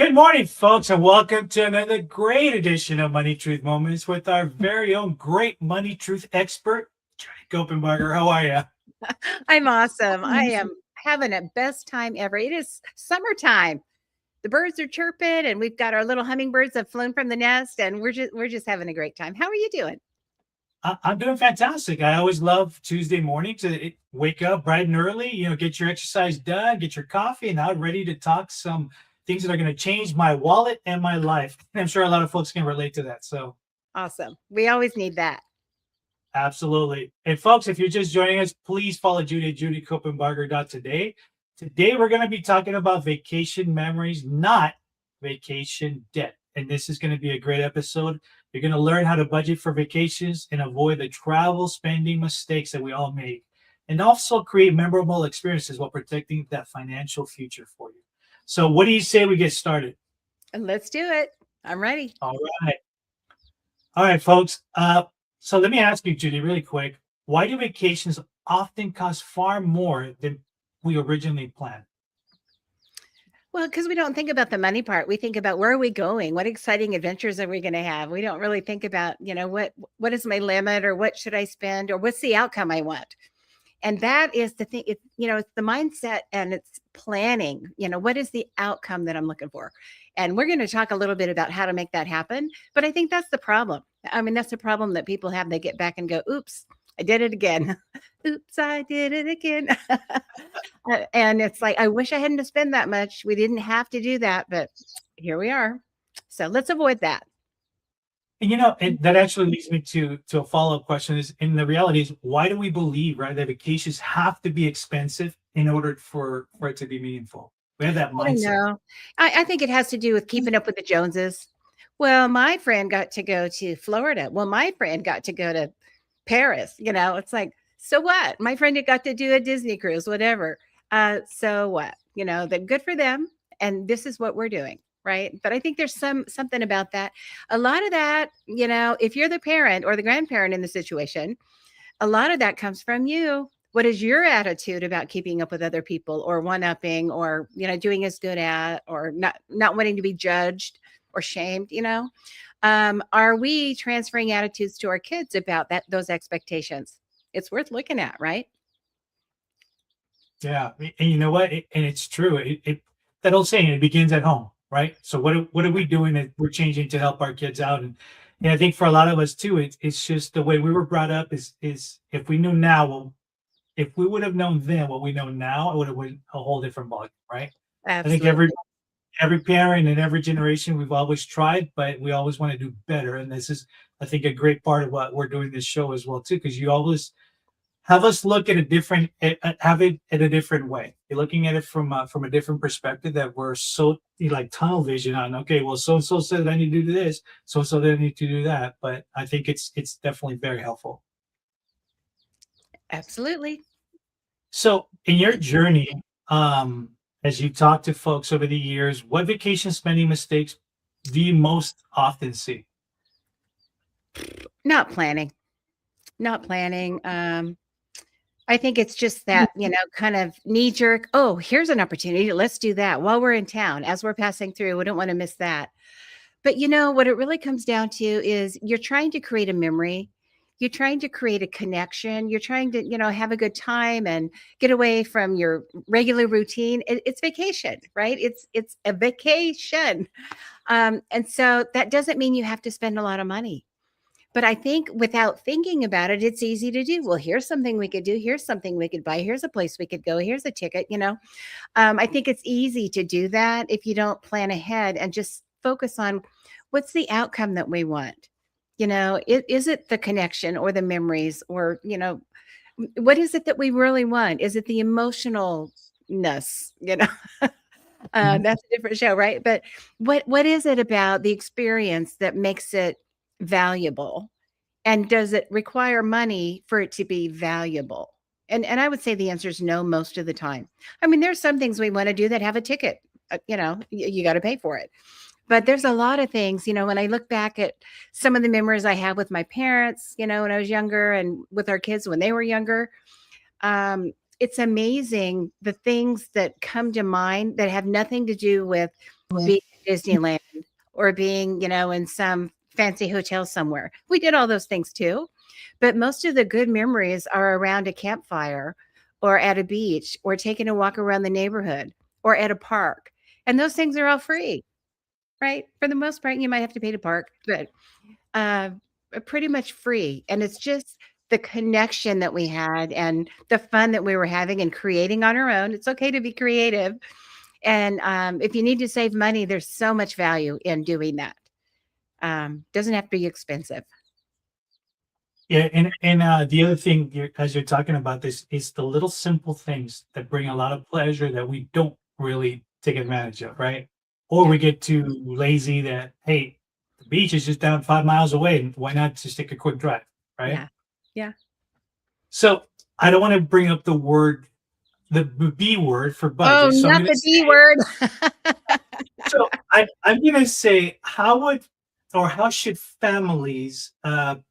Good morning, folks, and welcome to another great edition of Money Truth Moments with our very own great money truth expert, Judy Copenbarger. How are you? I'm awesome. I am having a best time ever. It is summertime. The birds are chirping and we've got our little hummingbirds that have flown from the nest and we're just having a great time. How are you doing? I'm doing fantastic. I always love Tuesday morning to wake up bright and early, get your exercise done, get your coffee, and now ready to talk some things that are going to change my wallet and my life. I'm sure a lot of folks can relate to that. So, Awesome. We always need that. absolutely. And folks, if you're just joining us, please follow Judy at judycopenbarger.today. Today, we're going to be talking about vacation memories, not vacation debt. And this is going to be a great episode. You're going to learn how to budget for vacations and avoid the travel spending mistakes that we all make, and also create memorable experiences while protecting that financial future for you. So, what do you say we get started? And let's do it. I'm ready. All right. All right, folks. So let me ask you, Judy, really quick. Why do vacations often cost far more than we originally planned? Well, because we don't think about the money part. We think about where are we going? What exciting adventures are we going to have? We don't really think about, what is my limit or what should I spend or what's the outcome I want? And that is the thing. It's the mindset and it's planning. What is the outcome that I'm looking for? And we're going to talk a little bit about how to make that happen. But I think that's the problem. I mean, that's the problem that people have. They get back and go, oops, I did it again. Oops, I did it again. And it's like, I wish I hadn't to spend that much. We didn't have to do that, but here we are. So let's avoid that. And that actually leads me to a follow-up question is, and the reality is, why do we believe, right, that vacations have to be expensive in order for it to be meaningful? We have that I mindset. know. I think it has to do with keeping up with the Joneses. Well, my friend got to go to Florida. Well, my friend got to go to Paris. It's like, so what? My friend had got to do a Disney cruise, whatever. So what? That good for them. And this is what we're doing. Right. But I think there's something about that. A lot of that, if you're the parent or the grandparent in the situation, a lot of that comes from you. What is your attitude about keeping up with other people or one upping or, doing as good at or not wanting to be judged or shamed? Are we transferring attitudes to our kids about those expectations? It's worth looking at, right? Yeah, and you know what? And it's true. That old saying, it begins at home, right? So what are we doing that we're changing to help our kids out? And I think for a lot of us too, it's just the way we were brought up is if we knew now, well, if we would have known then what we know now, it would have been a whole different ballgame, right? I think every Absolutely. every parent and every generation we've always tried, but we always want to do better. And this is, I think, a great part of what we're doing this show as well too, because you always have us look at have it in a different way. You're looking at it from a different perspective that we're so like tunnel vision on. Okay, well, so and so said I need to do this, so so that I need to do that. But I think it's definitely very helpful. Absolutely. So in your journey, as you talk to folks over the years, what vacation spending mistakes do you most often see? Not planning. Not planning. I think it's just that, kind of knee jerk. Oh, here's an opportunity. Let's do that while we're in town, as we're passing through. We don't want to miss that. But what it really comes down to is you're trying to create a memory. You're trying to create a connection. You're trying to, have a good time and get away from your regular routine. It's vacation, right? It's a vacation. And so that doesn't mean you have to spend a lot of money. But I think without thinking about it, it's easy to do. Well, here's something we could do. Here's something we could buy. Here's a place we could go. Here's a ticket. I think it's easy to do that if you don't plan ahead and just focus on what's the outcome that we want. Is it the connection or the memories or, what is it that we really want? Is it the emotionalness? Mhm. That's a different show, right? But what is it about the experience that makes it valuable? And does it require money for it to be valuable? And I would say the answer is no most of the time. I mean, there's some things we want to do that have a ticket. You got to pay for it. But there's a lot of things, when I look back at some of the memories I have with my parents, when I was younger and with our kids when they were younger, it's amazing the things that come to mind that have nothing to do with being Disneyland or being, in some fancy hotel somewhere. We did all those things too. But most of the good memories are around a campfire or at a beach or taking a walk around the neighborhood or at a park. And those things are all free, right? For the most part, you might have to pay to park, but uh, pretty much free. And it's just the connection that we had and the fun that we were having and creating on our own. It's okay to be creative. And if you need to save money, there's so much value in doing that. Doesn't have to be expensive. Yeah, and the other thing, as you're talking about this, is the little simple things that bring a lot of pleasure that we don't really take advantage of, right? Or we get too lazy that, hey, the beach is just down 5 miles away, and why not just take a quick drive, right? Yeah. Yeah. So I don't want to bring up the B word for Oh, budget. So I'm not going to the D say, word. I'm going to say, how should families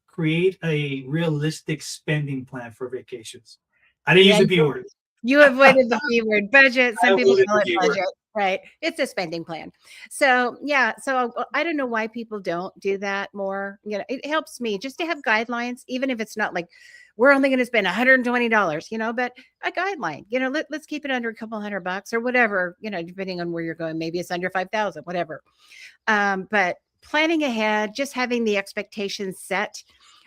create a realistic spending plan for vacations? I didn't use Yeah, the B word. you avoided the B word, budget. I Some people avoided call the it B word. budget, right? It's a spending plan. So, yeah. So I don't know why people don't do that more. It helps me just to have guidelines, even if it's not like we're only going to spend $120, but a guideline, let's keep it under a couple $100 or whatever, depending on where you're going. Maybe it's under 5,000, whatever. But planning ahead, just having the expectations set,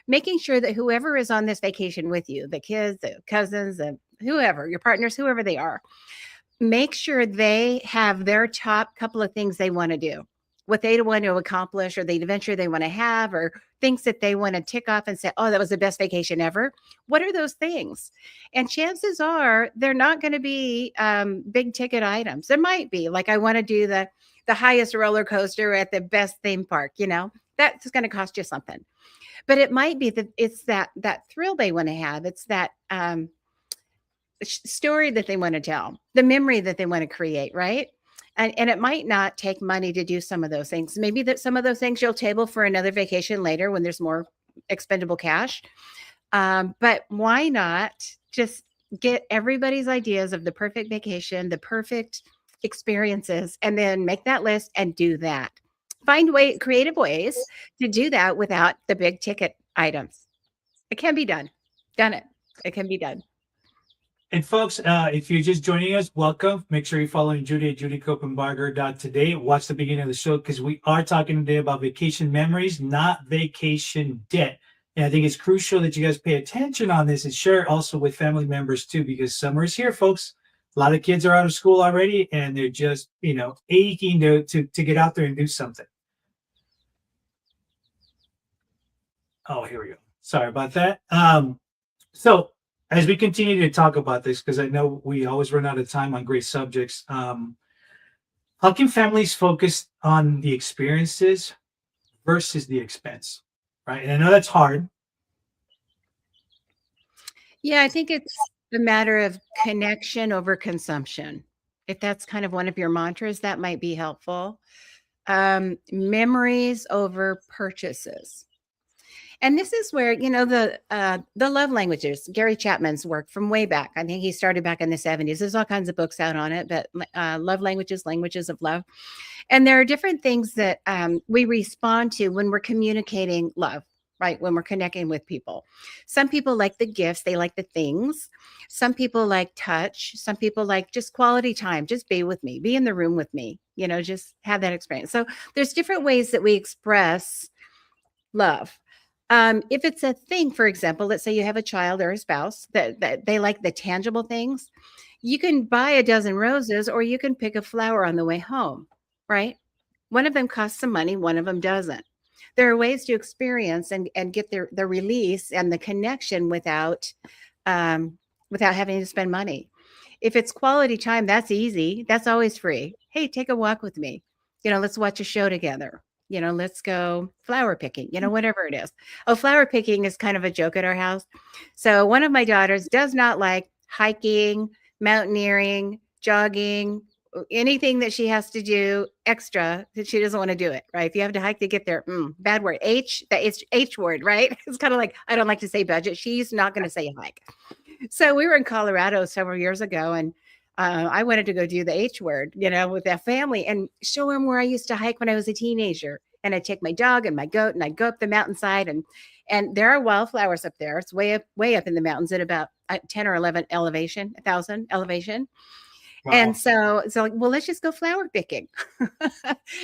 making sure that whoever is on this vacation with you, the kids, the cousins, the whoever, your partners, whoever they are, make sure they have their top couple of things they want to do, what they want to accomplish, or the adventure they want to have, or things that they want to tick off and say, oh, that was the best vacation ever. What are those things? And chances are they're not going to be big ticket items. There might be, like, I want to do the highest roller coaster at the best theme park, that's going to cost you something. But it might be that it's that thrill they want to have. It's that story that they want to tell, the memory that they want to create, right? And it might not take money to do some of those things. Maybe that some of those things you'll table for another vacation later when there's more expendable cash. But why not just get everybody's ideas of the perfect vacation, the perfect experiences, and then make that list and do that. Find creative ways to do that without the big ticket items. It can be done. Done it. It can be done. And folks, if you're just joining us, welcome. Make sure you're following Judy at judycopenbarger.today. Watch the beginning of the show because we are talking today about vacation memories, not vacation debt. And I think it's crucial that you guys pay attention on this and share it also with family members too, because summer is here, folks. A lot of kids are out of school already, and they're just, aching to get out there and do something. Oh, here we go. Sorry about that. So as we continue to talk about this, because I know we always run out of time on great subjects, how can families focus on the experiences versus the expense, right? And I know that's hard. Yeah, I think it's a matter of connection over consumption. If that's kind of one of your mantras, that might be helpful. Memories over purchases. And this is where, the love languages, Gary Chapman's work from way back. I think he started back in the 70s. There's all kinds of books out on it, but love languages, languages of love. And there are different things that we respond to when we're communicating love, right? When we're connecting with people. Some people like the gifts, they like the things. Some people like touch. Some people like just quality time, just be with me, be in the room with me, just have that experience. So there's different ways that we express love. If it's a thing, for example, let's say you have a child or a spouse that they like the tangible things, you can buy a dozen roses or you can pick a flower on the way home, right? One of them costs some money, one of them doesn't. There are ways to experience and get the release and the connection without having to spend money. If it's quality time, that's easy. That's always free. Hey, take a walk with me. Let's watch a show together. Let's go flower picking, whatever it is. Oh, flower picking is kind of a joke at our house. So one of my daughters does not like hiking, mountaineering, jogging, anything that she has to do extra that she doesn't want to do it, right? If you have to hike to get there, bad word. It's H word, right? It's kind of like, I don't like to say budget. She's not going to say hike. So we were in Colorado several years ago, and I wanted to go do the H word, with that family and show them where I used to hike when I was a teenager. And I'd take my dog and my goat and I'd go up the mountainside and there are wildflowers up there. It's way up in the mountains at about 10 or 11 elevation, 1,000 elevation. And Wow. so like, well, let's just go flower picking.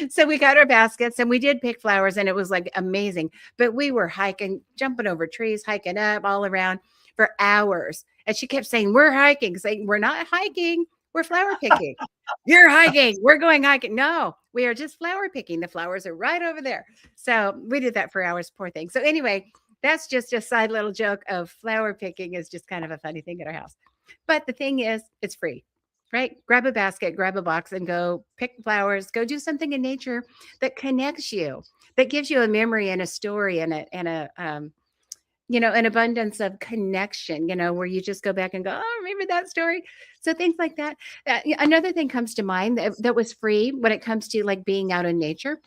So we got our baskets and we did pick flowers and it was like amazing. But we were hiking, jumping over trees, hiking up all around for hours. And she kept saying, we're hiking, saying, we're not hiking, we're flower picking. You're hiking, we're going hiking. No, we are just flower picking. The flowers are right over there. So we did that for hours, poor thing. So anyway, that's just a side little joke of flower picking is just kind of a funny thing at our house. But the thing is, it's free. Right? Grab a basket, grab a box, and go pick flowers. Go do something in nature that connects you, that gives you a memory and a story and an abundance of connection. Where you just go back and go, oh, remember that story? So things like that. Another thing comes to mind that was free when it comes to like being out in nature.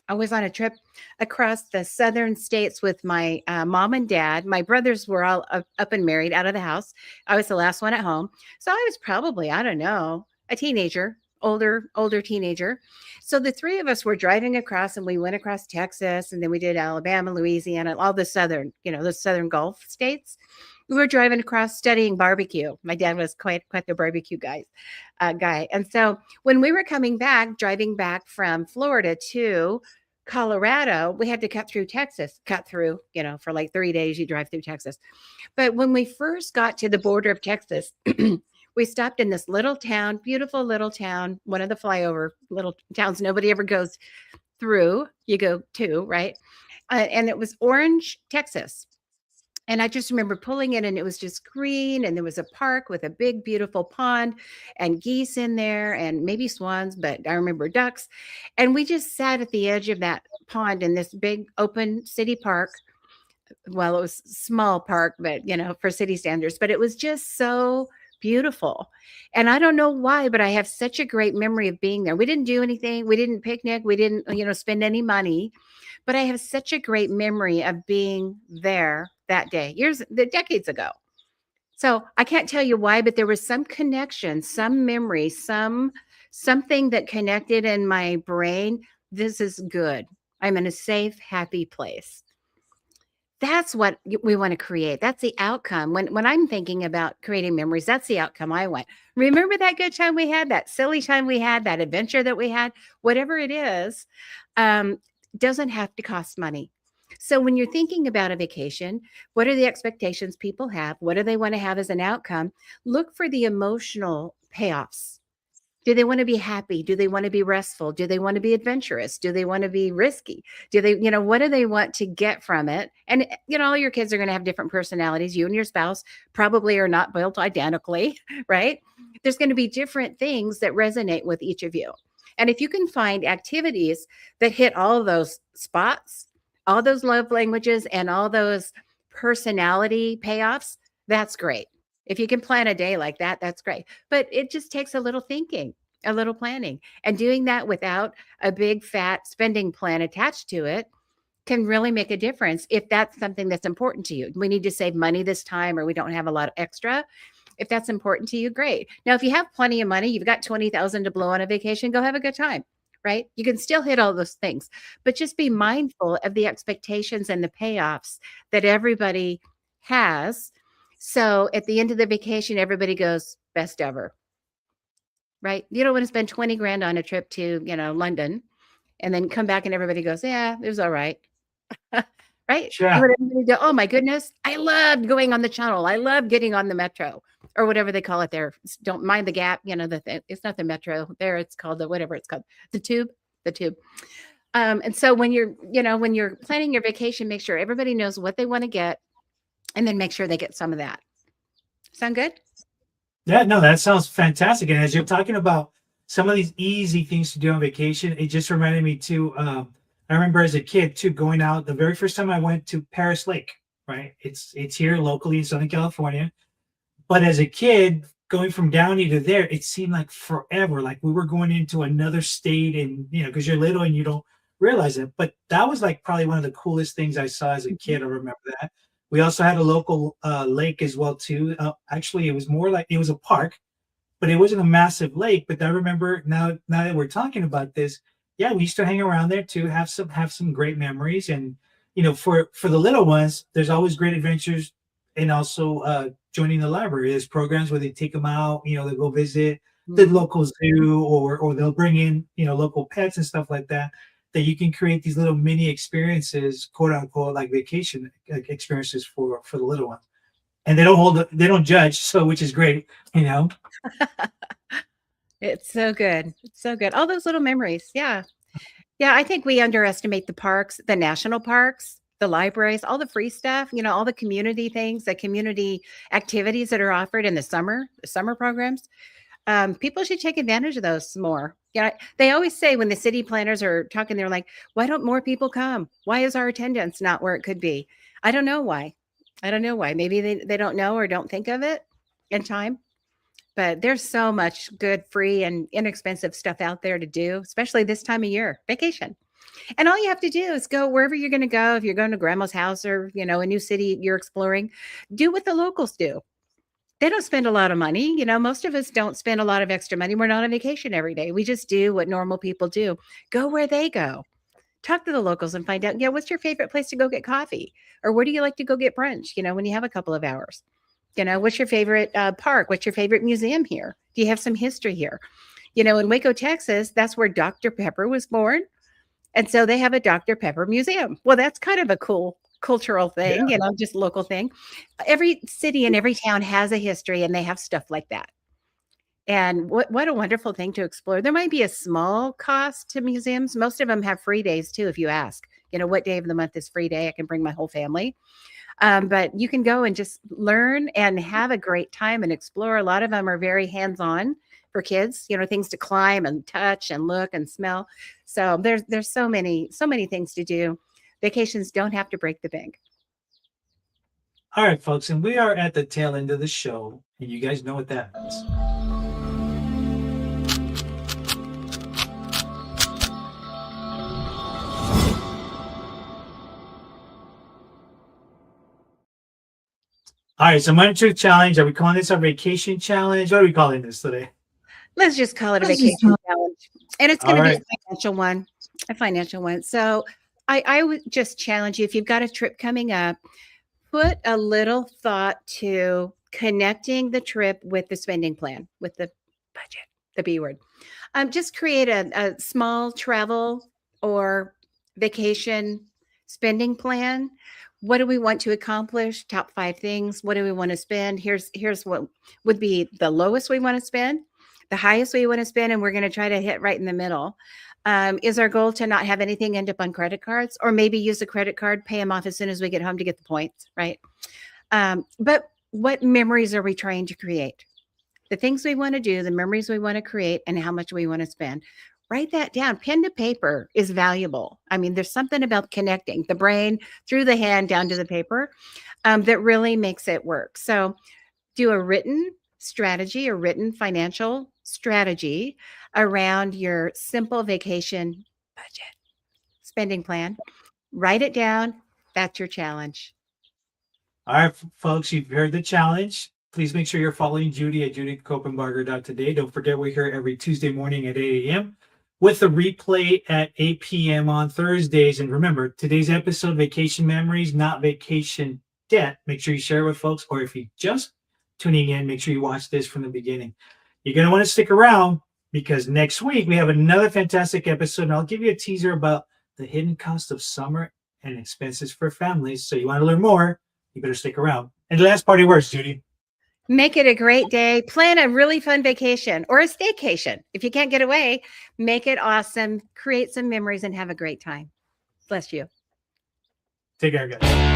I was on a trip across the southern states with my mom and dad. My brothers were all up and married out of the house. I was the last one at home. So I was probably, I don't know, a teenager, older teenager. So the three of us were driving across and we went across Texas and then we did Alabama, Louisiana, all the southern Gulf states. We were driving across studying barbecue. My dad was quite the barbecue guy. And so when we were driving back from Florida to Colorado, we had to cut through, for like 3 days, you drive through Texas. But when we first got to the border of Texas, we stopped in this little town, beautiful little town, one of the flyover little towns nobody ever goes through. You go to, right? And it was Orange, Texas. And I just remember pulling in and it was just green and there was a park with a big, beautiful pond and geese in there and maybe swans, but I remember ducks. And we just sat at the edge of that pond in this big open city park. Well, it was small park, but for city standards, but it was just so beautiful. And I don't know why, but I have such a great memory of being there. We didn't do anything. We didn't picnic. We didn't, spend any money, but I have such a great memory of being there that day, decades ago. So I can't tell you why, but there was some connection, some memory, something that connected in my brain. This is good. I'm in a safe, happy place. That's what we want to create. That's the outcome. When I'm thinking about creating memories, that's the outcome I want. Remember that good time we had, that silly time we had, that adventure that we had, whatever it is, doesn't have to cost money. So when you're thinking about a vacation, what are the expectations people have? What do they want to have as an outcome? Look for the emotional payoffs. Do they want to be happy? Do they want to be restful? Do they want to be adventurous? Do they want to be risky? Do they, what do they want to get from it? And, all your kids are going to have different personalities. You and your spouse probably are not built identically, right? There's going to be different things that resonate with each of you. And if you can find activities that hit all of those spots, all those love languages and all those personality payoffs, that's great. If you can plan a day like that, that's great. But it just takes a little thinking, a little planning, and doing that without a big fat spending plan attached to it can really make a difference if that's something that's important to you. We need to save money this time or we don't have a lot of extra. If that's important to you, great. Now, if you have plenty of money, you've got $20,000 to blow on a vacation, go have a good time. Right? You can still hit all those things, but just be mindful of the expectations and the payoffs that everybody has. So at the end of the vacation, everybody goes best ever. Right? You don't want to spend 20 grand on a trip to, London and then come back and everybody goes, yeah, it was all right. Right? Sure. You want everybody to go, oh my goodness, I loved going on the Channel. I love getting on the metro or whatever they call it there. Don't mind the gap. It's not the metro there. It's called whatever it's called. The tube. And so when you're planning your vacation, make sure everybody knows what they want to get and then make sure they get some of that. Sound good? Yeah, no, that sounds fantastic. And as you're talking about some of these easy things to do on vacation, it just reminded me too. I remember as a kid too, going out the very first time I went to Paris Lake, right? It's here locally in Southern California. But as a kid, going from Downey to there, it seemed like forever. Like we were going into another state and, because you're little and you don't realize it. But that was like probably one of the coolest things I saw as a kid. I remember that. We also had a local lake as well too. Actually, it was more like it was a park, but it wasn't a massive lake. But I remember now that we're talking about this, yeah, we used to hang around there too, have some great memories. And for the little ones, there's always great adventures, and also joining the library. There's programs where they take them out, they go visit the Mhm. local zoo, or they'll bring in local pets and stuff like that. That you can create these little mini experiences, quote unquote, like vacation experiences for the little ones, and they don't judge, so which is great. It's so good. It's so good. All those little memories. Yeah. Yeah. I think we underestimate the parks, the national parks, the libraries, all the free stuff, all the community things, the community activities that are offered in the summer programs. People should take advantage of those more. Yeah. They always say when the city planners are talking, they're like, why don't more people come? Why is our attendance not where it could be? I don't know why. I don't know why. Maybe they don't know or don't think of it in time. But there's so much good, free, and inexpensive stuff out there to do, especially this time of year, vacation. And all you have to do is go wherever you're going to go. If you're going to grandma's house or, a new city you're exploring, do what the locals do. They don't spend a lot of money. Most of us don't spend a lot of extra money. We're not on vacation every day. We just do what normal people do. Go where they go. Talk to the locals and find out, what's your favorite place to go get coffee? Or where do you like to go get brunch, when you have a couple of hours? What's your favorite park? What's your favorite museum here? Do you have some history here? In Waco, Texas, that's where Dr. Pepper was born. And so they have a Dr. Pepper museum. Well, that's kind of a cool cultural thing, just local thing. Every city and every town has a history, and they have stuff like that. And what a wonderful thing to explore. There might be a small cost to museums. Most of them have free days too, if you ask. What day of the month is free day? I can bring my whole family. But you can go and just learn and have a great time and explore. A lot of them are very hands-on for kids, things to climb and touch and look and smell. So there's so many things to do. Vacations don't have to break the bank. All right, folks, and we are at the tail end of the show, and you guys know what that means. All right, so monetary challenge. Are we calling this our vacation challenge? What are we calling this today? Let's just call it a vacation challenge. And it's going to be right. a financial one. So I would just challenge you, if you've got a trip coming up, put a little thought to connecting the trip with the spending plan, with the budget, the B word. Just create a small travel or vacation spending plan. What do we want to accomplish? Top 5 things. What do we want to spend? Here's what would be the lowest we want to spend, the highest we want to spend, and we're going to try to hit right in the middle. Is our goal to not have anything end up on credit cards, or maybe use a credit card, pay them off as soon as we get home to get the points, right? But what memories are we trying to create? The things we want to do, the memories we want to create, and how much we want to spend. Write that down. Pen to paper is valuable. I mean, there's something about connecting the brain through the hand down to the paper that really makes it work. So do a written strategy, a written financial strategy around your simple vacation budget spending plan. Write it down. That's your challenge. All right, folks, you've heard the challenge. Please make sure you're following Judy at judycopenbarger.today. Don't forget, we're here every Tuesday morning at 8 a.m. with a replay at 8 p.m. on Thursdays. And remember, today's episode, Vacation Memories, not Vacation Debt. Make sure you share it with folks, or if you just tuning in, make sure you watch this from the beginning. You're going to want to stick around, because next week we have another fantastic episode, and I'll give you a teaser about the hidden cost of summer and expenses for families. So you want to learn more, you better stick around. And the last party words, Judy. Make it a great day. Plan a really fun vacation or a staycation. If you can't get away, make it awesome. Create some memories and have a great time. Bless you. Take care, guys.